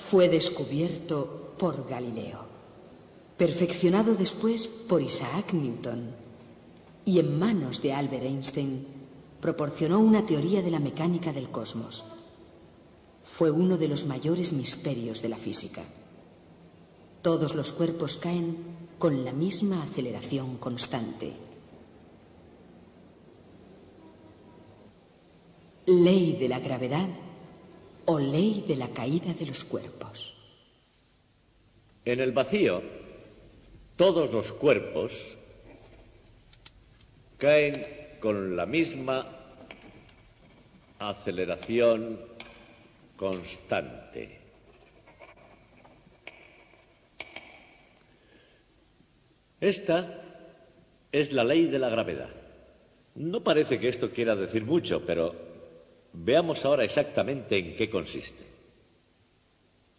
Fue descubierto por Galileo, perfeccionado después por Isaac Newton, y en manos de Albert Einstein proporcionó una teoría de la mecánica del cosmos. Fue uno de los mayores misterios de la física. Todos los cuerpos caen con la misma aceleración constante. Ley de la gravedad o ley de la caída de los cuerpos. En el vacío, todos los cuerpos caen con la misma aceleración constante. Esta es la ley de la gravedad. No parece que esto quiera decir mucho, pero veamos ahora exactamente en qué consiste.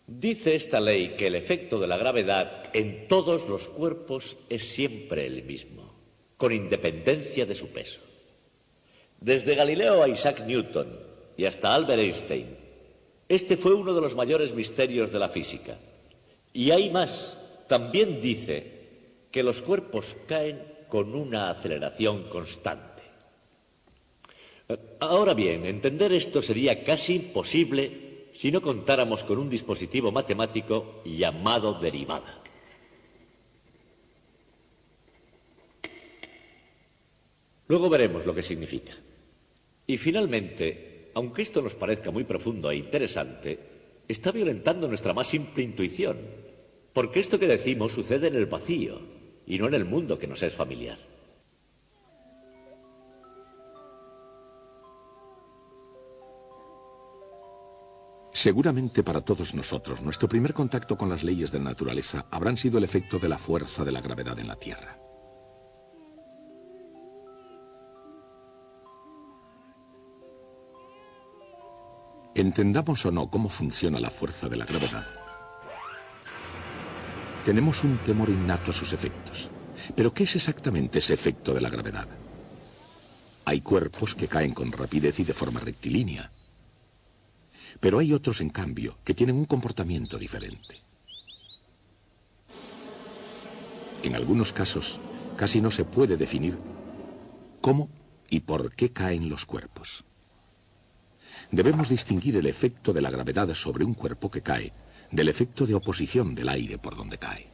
Dice esta ley que el efecto de la gravedad en todos los cuerpos es siempre el mismo, con independencia de su peso. Desde Galileo a Isaac Newton y hasta Albert Einstein, este fue uno de los mayores misterios de la física. Y hay más, también dice que los cuerpos caen con una aceleración constante. Ahora bien, entender esto sería casi imposible si no contáramos con un dispositivo matemático llamado derivada. Luego veremos lo que significa. Y finalmente, aunque esto nos parezca muy profundo e interesante, está violentando nuestra más simple intuición, porque esto que decimos sucede en el vacío y no en el mundo que nos es familiar. Seguramente para todos nosotros, nuestro primer contacto con las leyes de la naturaleza habrán sido el efecto de la fuerza de la gravedad en la Tierra. Entendamos o no cómo funciona la fuerza de la gravedad, tenemos un temor innato a sus efectos. Pero ¿qué es exactamente ese efecto de la gravedad? Hay cuerpos que caen con rapidez y de forma rectilínea. Pero hay otros, en cambio, que tienen un comportamiento diferente. En algunos casos, casi no se puede definir cómo y por qué caen los cuerpos. Debemos distinguir el efecto de la gravedad sobre un cuerpo que cae del efecto de oposición del aire por donde cae.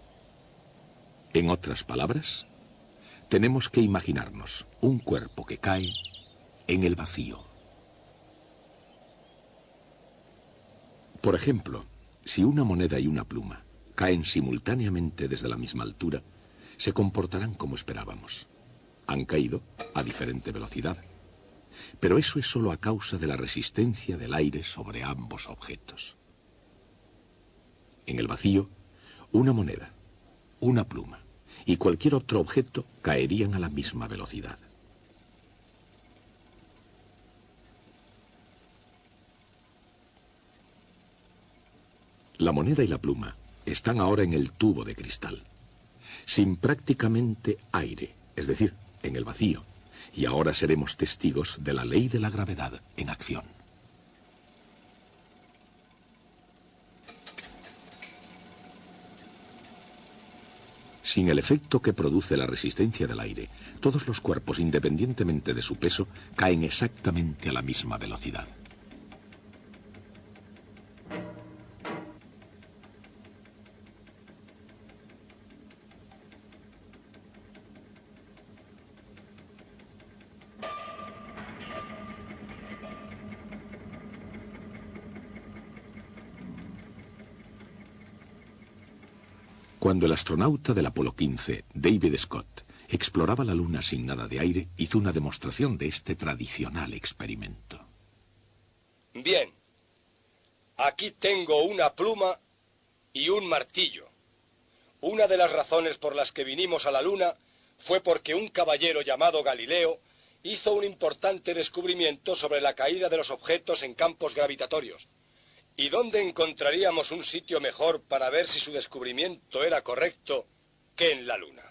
En otras palabras, tenemos que imaginarnos un cuerpo que cae en el vacío. Por ejemplo, si una moneda y una pluma caen simultáneamente desde la misma altura, se comportarán como esperábamos. Han caído a diferente velocidad. Pero eso es solo a causa de la resistencia del aire sobre ambos objetos. En el vacío, una moneda, una pluma y cualquier otro objeto caerían a la misma velocidad. La moneda y la pluma están ahora en el tubo de cristal, sin prácticamente aire, es decir, en el vacío, y ahora seremos testigos de la ley de la gravedad en acción. Sin el efecto que produce la resistencia del aire, todos los cuerpos, independientemente de su peso, caen exactamente a la misma velocidad. Cuando el astronauta del Apolo 15, David Scott, exploraba la Luna sin nada de aire, hizo una demostración de este tradicional experimento. Bien, aquí tengo una pluma y un martillo. Una de las razones por las que vinimos a la Luna fue porque un caballero llamado Galileo hizo un importante descubrimiento sobre la caída de los objetos en campos gravitatorios. ¿Y dónde encontraríamos un sitio mejor para ver si su descubrimiento era correcto que en la Luna?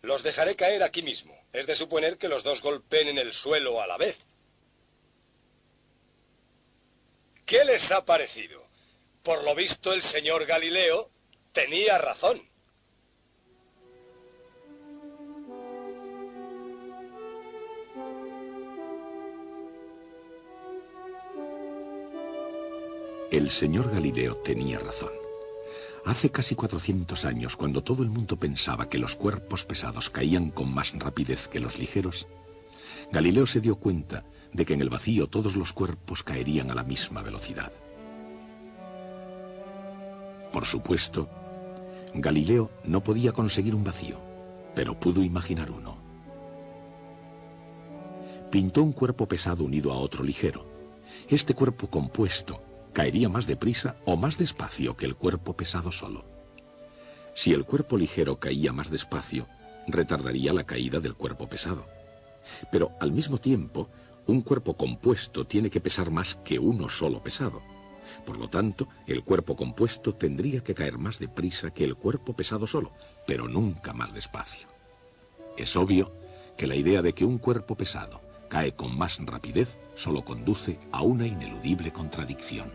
Los dejaré caer aquí mismo. Es de suponer que los dos golpeen en el suelo a la vez. ¿Qué les ha parecido? Por lo visto, el señor Galileo tenía razón. El señor Galileo tenía razón. Hace casi 400 años, cuando todo el mundo pensaba que los cuerpos pesados caían con más rapidez que los ligeros, Galileo se dio cuenta de que en el vacío todos los cuerpos caerían a la misma velocidad. Por supuesto, Galileo no podía conseguir un vacío, pero pudo imaginar uno. Pintó un cuerpo pesado unido a otro ligero. Este cuerpo compuesto caería más deprisa o más despacio que el cuerpo pesado solo. Si el cuerpo ligero caía más despacio, retardaría la caída del cuerpo pesado. Pero al mismo tiempo, un cuerpo compuesto tiene que pesar más que uno solo pesado. Por lo tanto, el cuerpo compuesto tendría que caer más deprisa que el cuerpo pesado solo, pero nunca más despacio. Es obvio que la idea de que un cuerpo pesado cae con más rapidez solo conduce a una ineludible contradicción.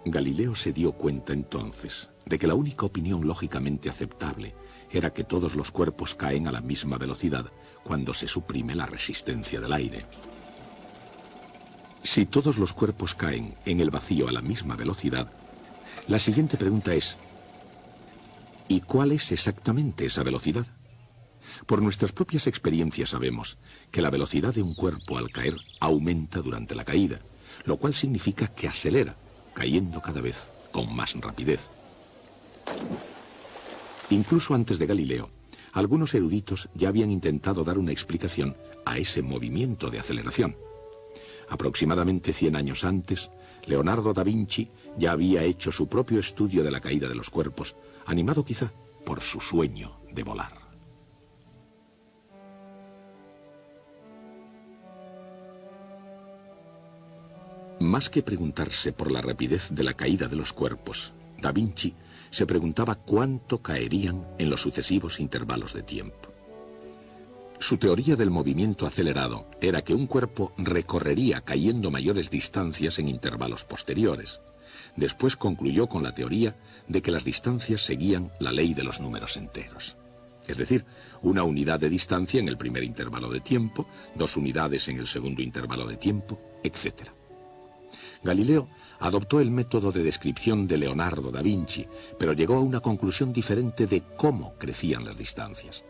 Galileo se dio cuenta entonces de que la única opinión lógicamente aceptable era que todos los cuerpos caen a la misma velocidad cuando se suprime la resistencia del aire. Si todos los cuerpos caen en el vacío a la misma velocidad, la siguiente pregunta es: ¿y cuál es exactamente esa velocidad? Por nuestras propias experiencias sabemos que la velocidad de un cuerpo al caer aumenta durante la caída, lo cual significa que acelera, cayendo cada vez con más rapidez. Incluso antes de Galileo, algunos eruditos ya habían intentado dar una explicación a ese movimiento de aceleración. Aproximadamente 100 años antes, Leonardo da Vinci ya había hecho su propio estudio de la caída de los cuerpos, animado quizá por su sueño de volar. Más que preguntarse por la rapidez de la caída de los cuerpos, Da Vinci se preguntaba cuánto caerían en los sucesivos intervalos de tiempo. Su teoría del movimiento acelerado era que un cuerpo recorrería cayendo mayores distancias en intervalos posteriores. Después concluyó con la teoría de que las distancias seguían la ley de los números enteros. Es decir, una unidad de distancia en el primer intervalo de tiempo, 2 unidades en el segundo intervalo de tiempo, etc. Galileo adoptó el método de descripción de Leonardo da Vinci, pero llegó a una conclusión diferente de cómo crecían las distancias.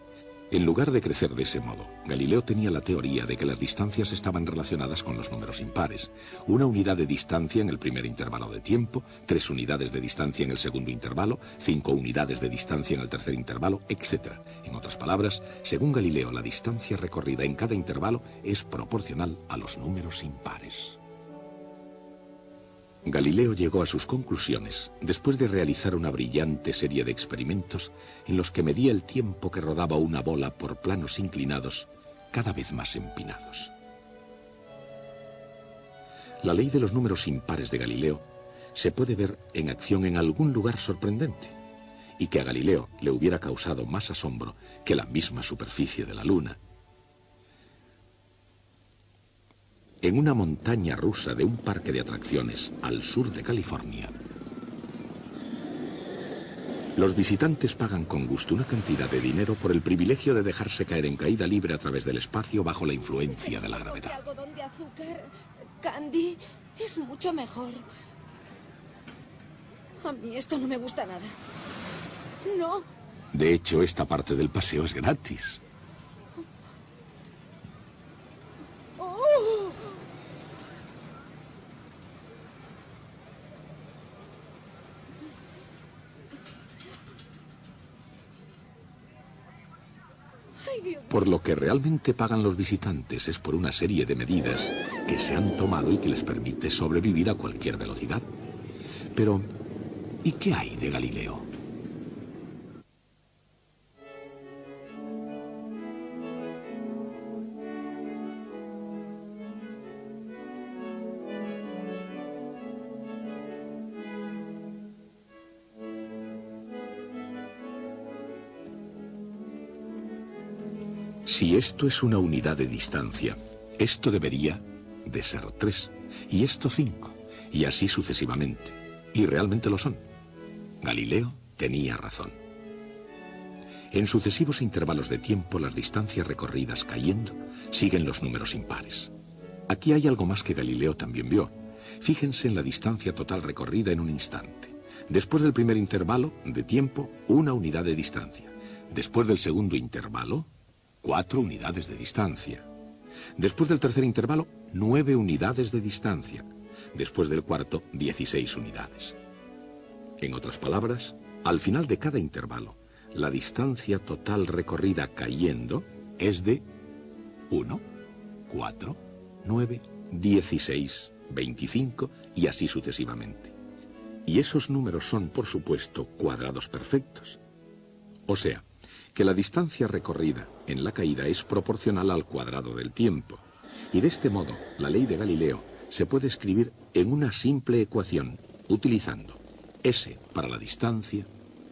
En lugar de crecer de ese modo, Galileo tenía la teoría de que las distancias estaban relacionadas con los números impares. 1 unidad de distancia en el primer intervalo de tiempo, 3 unidades de distancia en el segundo intervalo, 5 unidades de distancia en el tercer intervalo, etc. En otras palabras, según Galileo, la distancia recorrida en cada intervalo es proporcional a los números impares. Galileo llegó a sus conclusiones después de realizar una brillante serie de experimentos en los que medía el tiempo que rodaba una bola por planos inclinados cada vez más empinados. La ley de los números impares de Galileo se puede ver en acción en algún lugar sorprendente, y que a Galileo le hubiera causado más asombro que la misma superficie de la Luna. En una montaña rusa de un parque de atracciones al sur de California, los visitantes pagan con gusto una cantidad de dinero por el privilegio de dejarse caer en caída libre a través del espacio bajo la influencia de la gravedad. Algodón de azúcar, candy, es mucho mejor. A mí esto no me gusta nada. No. De hecho, esta parte del paseo es gratis. Oh. Por lo que realmente pagan los visitantes es por una serie de medidas que se han tomado y que les permite sobrevivir a cualquier velocidad. Pero, ¿y qué hay de Galileo? Si esto es una unidad de distancia, esto debería de ser 3, y esto 5, y así sucesivamente. Y realmente lo son. Galileo tenía razón. En sucesivos intervalos de tiempo, las distancias recorridas cayendo siguen los números impares. Aquí hay algo más que Galileo también vio. Fíjense en la distancia total recorrida en un instante. Después del primer intervalo de tiempo, una unidad de distancia. Después del segundo intervalo, 4 unidades de distancia. Después del tercer intervalo, 9 unidades de distancia. Después del cuarto, 16 unidades. En otras palabras, al final de cada intervalo, la distancia total recorrida cayendo es de 1, 4, 9, 16, 25 y así sucesivamente. Y esos números son, por supuesto, cuadrados perfectos. O sea, que la distancia recorrida en la caída es proporcional al cuadrado del tiempo. Y de este modo, la ley de Galileo se puede escribir en una simple ecuación, utilizando S para la distancia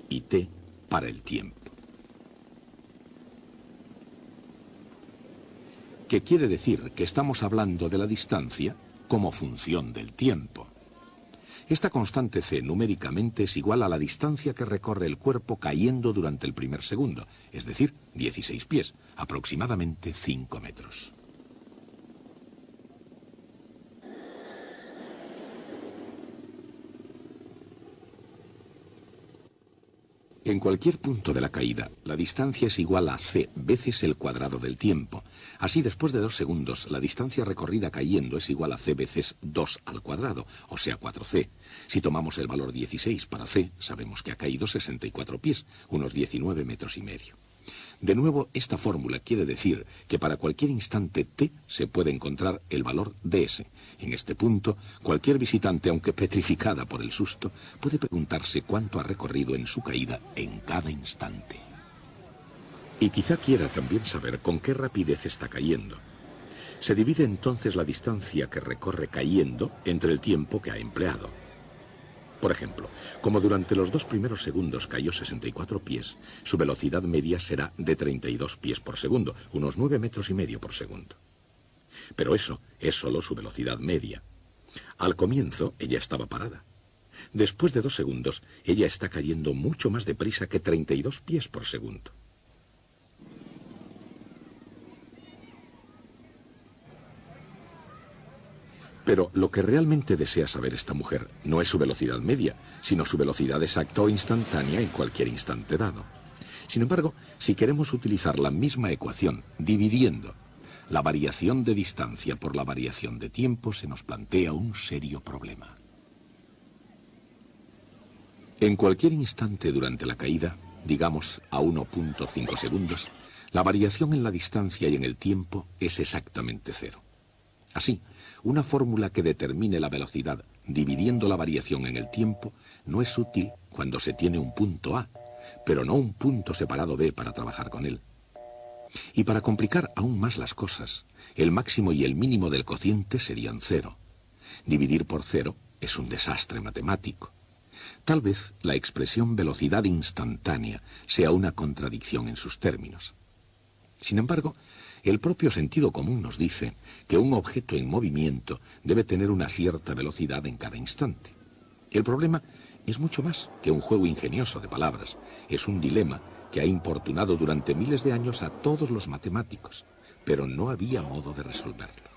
y T para el tiempo. ¿Qué quiere decir? Que estamos hablando de la distancia como función del tiempo. Esta constante c numéricamente es igual a la distancia que recorre el cuerpo cayendo durante el primer segundo, es decir, 16 pies, aproximadamente 5 metros. En cualquier punto de la caída, la distancia es igual a c veces el cuadrado del tiempo. Así, después de 2 segundos, la distancia recorrida cayendo es igual a c veces 2 al cuadrado, o sea, 4c. Si tomamos el valor 16 para c, sabemos que ha caído 64 pies, unos 19 metros y medio. De nuevo, esta fórmula quiere decir que para cualquier instante t se puede encontrar el valor ds. En este punto, cualquier visitante, aunque petrificada por el susto, puede preguntarse cuánto ha recorrido en su caída en cada instante. Y quizá quiera también saber con qué rapidez está cayendo. Se divide entonces la distancia que recorre cayendo entre el tiempo que ha empleado. Por ejemplo, como durante los 2 primeros segundos cayó 64 pies, su velocidad media será de 32 pies por segundo, unos 9 metros y medio por segundo. Pero eso es solo su velocidad media. Al comienzo, ella estaba parada. Después de 2 segundos, ella está cayendo mucho más deprisa que 32 pies por segundo. Pero lo que realmente desea saber esta mujer no es su velocidad media, sino su velocidad exacta o instantánea en cualquier instante dado. Sin embargo, si queremos utilizar la misma ecuación dividiendo la variación de distancia por la variación de tiempo, se nos plantea un serio problema. En cualquier instante durante la caída, digamos a 1.5 segundos, la variación en la distancia y en el tiempo es exactamente 0. Así, una fórmula que determine la velocidad dividiendo la variación en el tiempo no es útil cuando se tiene un punto A, pero no un punto separado B para trabajar con él. Y para complicar aún más las cosas, el máximo y el mínimo del cociente serían 0. Dividir por 0 es un desastre matemático. Tal vez la expresión velocidad instantánea sea una contradicción en sus términos. Sin embargo, el propio sentido común nos dice que un objeto en movimiento debe tener una cierta velocidad en cada instante. El problema es mucho más que un juego ingenioso de palabras. Es un dilema que ha importunado durante miles de años a todos los matemáticos, pero no había modo de resolverlo.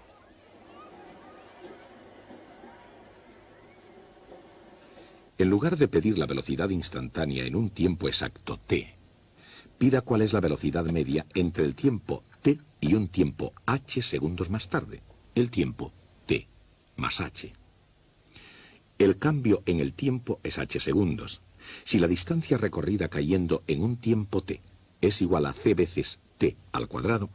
En lugar de pedir la velocidad instantánea en un tiempo exacto t, pida cuál es la velocidad media entre el tiempo t y un tiempo h segundos más tarde, el tiempo t más h. El cambio en el tiempo es h segundos. Si la distancia recorrida cayendo en un tiempo t es igual a c veces t al cuadrado,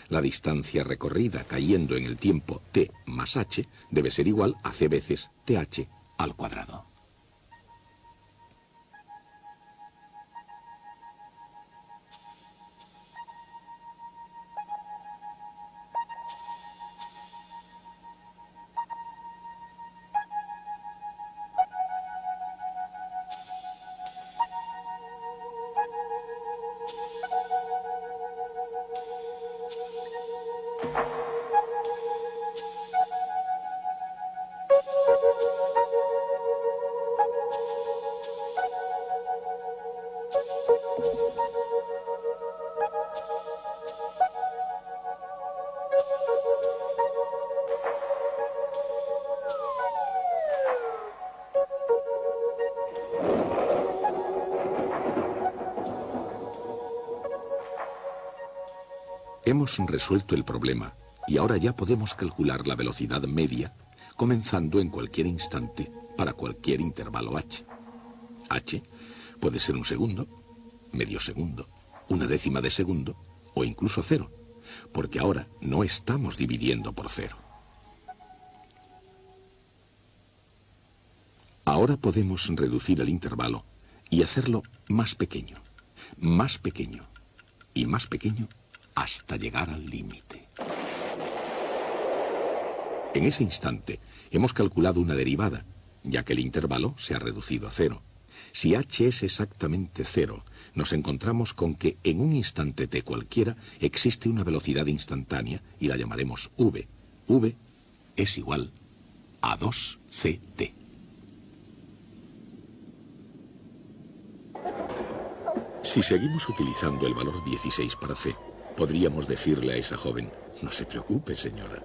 la distancia recorrida cayendo en el tiempo t más h debe ser igual a c veces th al cuadrado. Hemos resuelto el problema y ahora ya podemos calcular la velocidad media comenzando en cualquier instante para cualquier intervalo h. H puede ser un segundo, medio segundo, una décima de segundo o incluso cero, porque ahora no estamos dividiendo por cero. Ahora podemos reducir el intervalo y hacerlo más pequeño y más pequeño hasta llegar al límite. En ese instante hemos calculado una derivada, ya que el intervalo se ha reducido a cero. Si h es exactamente cero, nos encontramos con que en un instante t cualquiera existe una velocidad instantánea y la llamaremos v. v es igual a 2ct. Si seguimos utilizando el valor 16 para c, podríamos decirle a esa joven: no se preocupe, señora.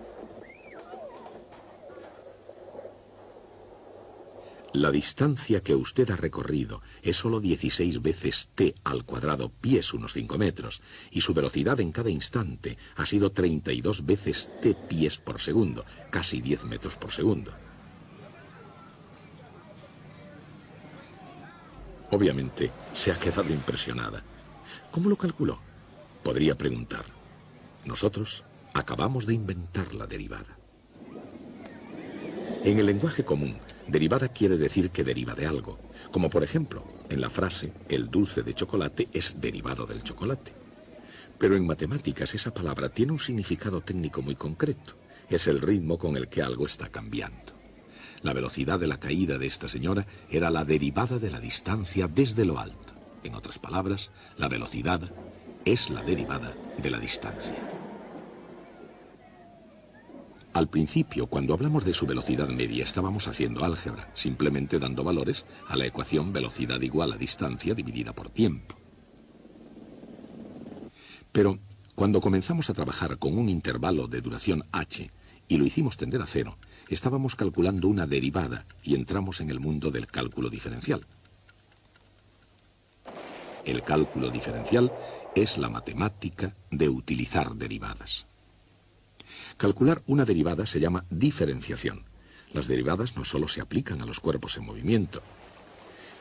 La distancia que usted ha recorrido es solo 16 veces t al cuadrado pies unos 5 metros, y su velocidad en cada instante ha sido 32 veces t pies por segundo, casi 10 metros por segundo. Obviamente, se ha quedado impresionada. ¿Cómo lo calculó? Podría preguntar. Nosotros acabamos de inventar la derivada. En el lenguaje común, derivada quiere decir que deriva de algo, como por ejemplo, en la frase el dulce de chocolate es derivado del chocolate. Pero en matemáticas esa palabra tiene un significado técnico muy concreto. Es el ritmo con el que algo está cambiando. La velocidad de la caída de esta señora era la derivada de la distancia desde lo alto. En otras palabras, la velocidad es la derivada de la distancia. Al principio, cuando hablamos de su velocidad media, estábamos haciendo álgebra, simplemente dando valores a la ecuación velocidad igual a distancia dividida por tiempo. Pero cuando comenzamos a trabajar con un intervalo de duración h y lo hicimos tender a cero, estábamos calculando una derivada y entramos en el mundo del cálculo diferencial. El cálculo diferencial es la matemática de utilizar derivadas. Calcular una derivada se llama diferenciación. Las derivadas no solo se aplican a los cuerpos en movimiento.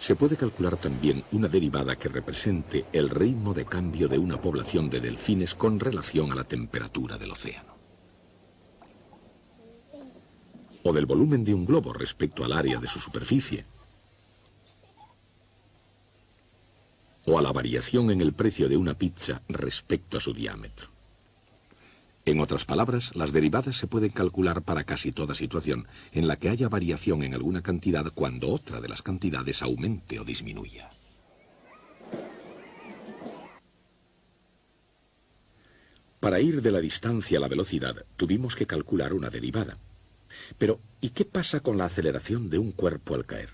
Se puede calcular también una derivada que represente el ritmo de cambio de una población de delfines con relación a la temperatura del océano. O del volumen de un globo respecto al área de su superficie. O a la variación en el precio de una pizza respecto a su diámetro. En otras palabras, las derivadas se pueden calcular para casi toda situación en la que haya variación en alguna cantidad cuando otra de las cantidades aumente o disminuya. Para ir de la distancia a la velocidad, tuvimos que calcular una derivada. Pero, ¿y qué pasa con la aceleración de un cuerpo al caer?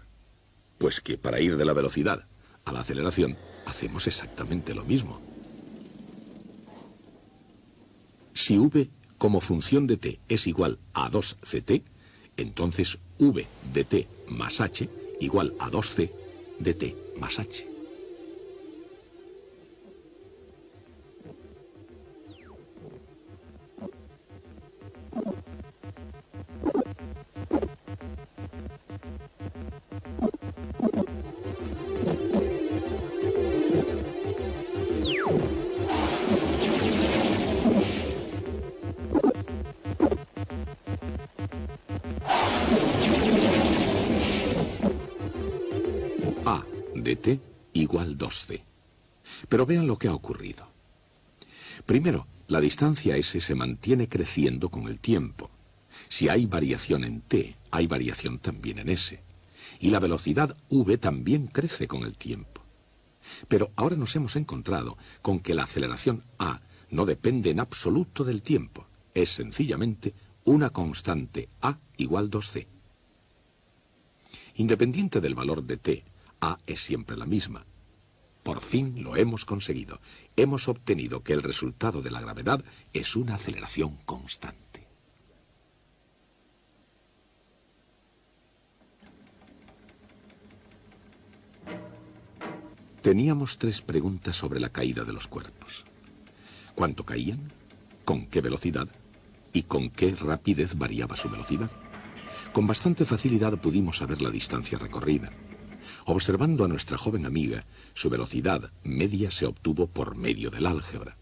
Pues que para ir de la velocidad a la aceleración, hacemos exactamente lo mismo. Si v como función de t es igual a 2ct, entonces v de t más h igual a 2c de t más h. A de t igual 2c. Pero vean lo que ha ocurrido. Primero, la distancia s se mantiene creciendo con el tiempo. Si hay variación en t, hay variación también en s. Y la velocidad v también crece con el tiempo. Pero ahora nos hemos encontrado con que la aceleración a no depende en absoluto del tiempo. Es sencillamente una constante a igual 2c. Independiente del valor de t, a es siempre la misma. Por fin lo hemos conseguido. Hemos obtenido que el resultado de la gravedad es una aceleración constante. Teníamos 3 preguntas sobre la caída de los cuerpos. ¿Cuánto caían? con qué velocidad y con qué rapidez variaba su velocidad. Con bastante facilidad pudimos saber la distancia recorrida. Observando a nuestra joven amiga, su velocidad media se obtuvo por medio del álgebra.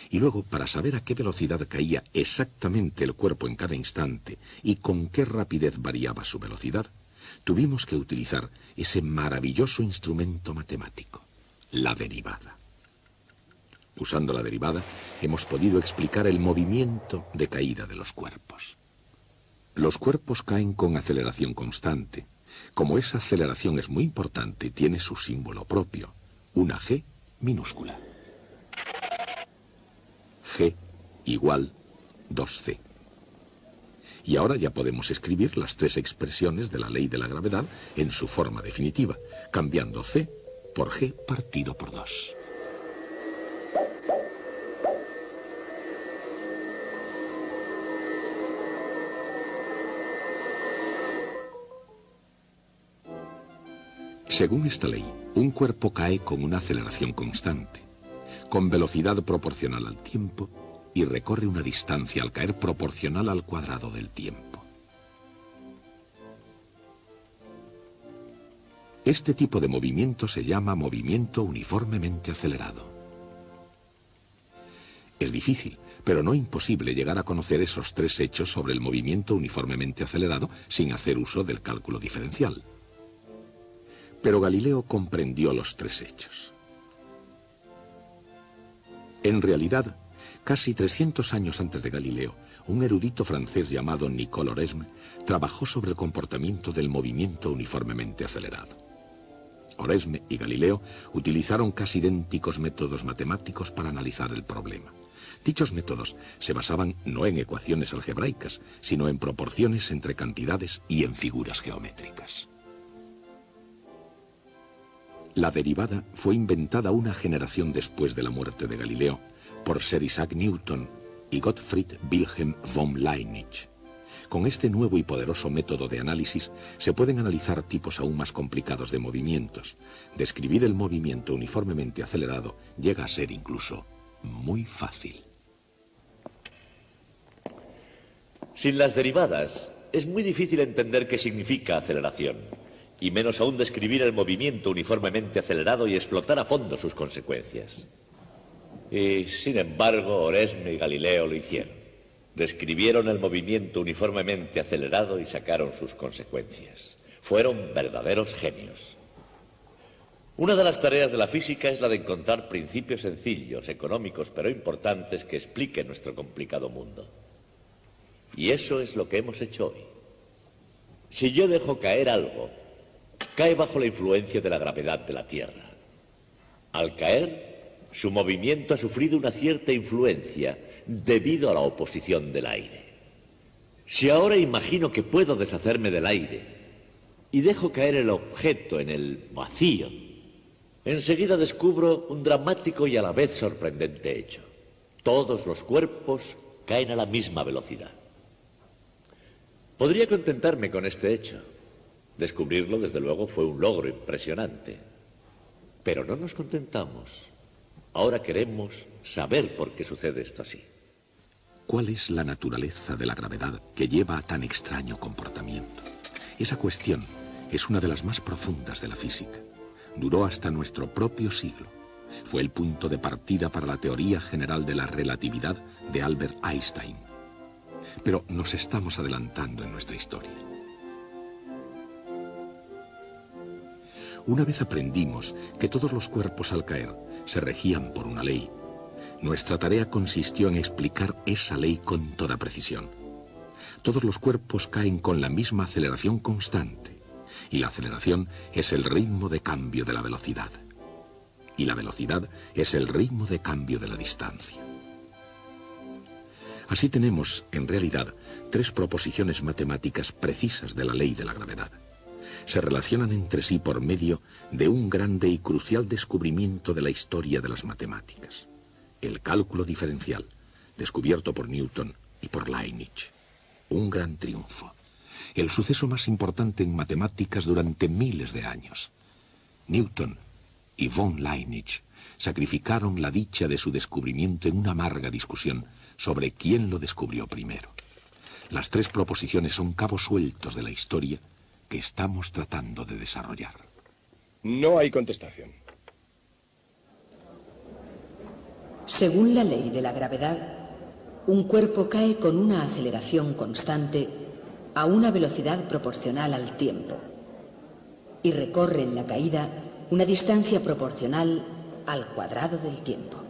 Y luego, para saber a qué velocidad caía exactamente el cuerpo en cada instante y con qué rapidez variaba su velocidad, tuvimos que utilizar ese maravilloso instrumento matemático, la derivada. Usando la derivada, hemos podido explicar el movimiento de caída de los cuerpos. Los cuerpos caen con aceleración constante. Como esa aceleración es muy importante, tiene su símbolo propio, una G minúscula. G igual 2C. Y ahora ya podemos escribir las tres expresiones de la ley de la gravedad en su forma definitiva, cambiando C por G partido por 2. Según esta ley, un cuerpo cae con una aceleración constante, con velocidad proporcional al tiempo, y recorre una distancia al caer proporcional al cuadrado del tiempo. Este tipo de movimiento se llama movimiento uniformemente acelerado. Es difícil, pero no imposible llegar a conocer esos tres hechos sobre el movimiento uniformemente acelerado sin hacer uso del cálculo diferencial. Pero Galileo comprendió los tres hechos. En realidad, casi 300 años antes de Galileo, un erudito francés llamado Nicole Oresme trabajó sobre el comportamiento del movimiento uniformemente acelerado. Oresme y Galileo utilizaron casi idénticos métodos matemáticos para analizar el problema. Dichos métodos se basaban no en ecuaciones algebraicas, sino en proporciones entre cantidades y en figuras geométricas. La derivada fue inventada una generación después de la muerte de Galileo por Sir Isaac Newton y Gottfried Wilhelm von Leibniz. Con este nuevo y poderoso método de análisis se pueden analizar tipos aún más complicados de movimientos. Describir el movimiento uniformemente acelerado llega a ser incluso muy fácil. Sin las derivadas, es muy difícil entender qué significa aceleración, y menos aún describir el movimiento uniformemente acelerado y explotar a fondo sus consecuencias. Y, sin embargo, Oresme y Galileo lo hicieron. Describieron el movimiento uniformemente acelerado y sacaron sus consecuencias. Fueron verdaderos genios. Una de las tareas de la física es la de encontrar principios sencillos, económicos, pero importantes que expliquen nuestro complicado mundo. Y eso es lo que hemos hecho hoy. Si yo dejo caer algo, cae bajo la influencia de la gravedad de la Tierra. Al caer, su movimiento ha sufrido una cierta influencia debido a la oposición del aire. Si ahora imagino que puedo deshacerme del aire y dejo caer el objeto en el vacío, enseguida descubro un dramático y a la vez sorprendente hecho. Todos los cuerpos caen a la misma velocidad. Podría contentarme con este hecho. Descubrirlo, desde luego, fue un logro impresionante. Pero no nos contentamos. Ahora queremos saber por qué sucede esto así. ¿Cuál es la naturaleza de la gravedad que lleva a tan extraño comportamiento? Esa cuestión es una de las más profundas de la física. Duró hasta nuestro propio siglo. Fue el punto de partida para la teoría general de la relatividad de Albert Einstein. Pero nos estamos adelantando en nuestra historia. Una vez aprendimos que todos los cuerpos al caer se regían por una ley, nuestra tarea consistió en explicar esa ley con toda precisión. Todos los cuerpos caen con la misma aceleración constante, y la aceleración es el ritmo de cambio de la velocidad. Y la velocidad es el ritmo de cambio de la distancia. Así tenemos, en realidad, tres proposiciones matemáticas precisas de la ley de la gravedad. Se relacionan entre sí por medio de un grande y crucial descubrimiento de la historia de las matemáticas: el cálculo diferencial, descubierto por Newton y por Leibniz. Un gran triunfo. El suceso más importante en matemáticas durante miles de años. Newton y von Leibniz sacrificaron la dicha de su descubrimiento en una amarga discusión sobre quién lo descubrió primero. Las tres proposiciones son cabos sueltos de la historia que estamos tratando de desarrollar. No hay contestación. Según la ley de la gravedad, un cuerpo cae con una aceleración constante a una velocidad proporcional al tiempo y recorre en la caída una distancia proporcional al cuadrado del tiempo.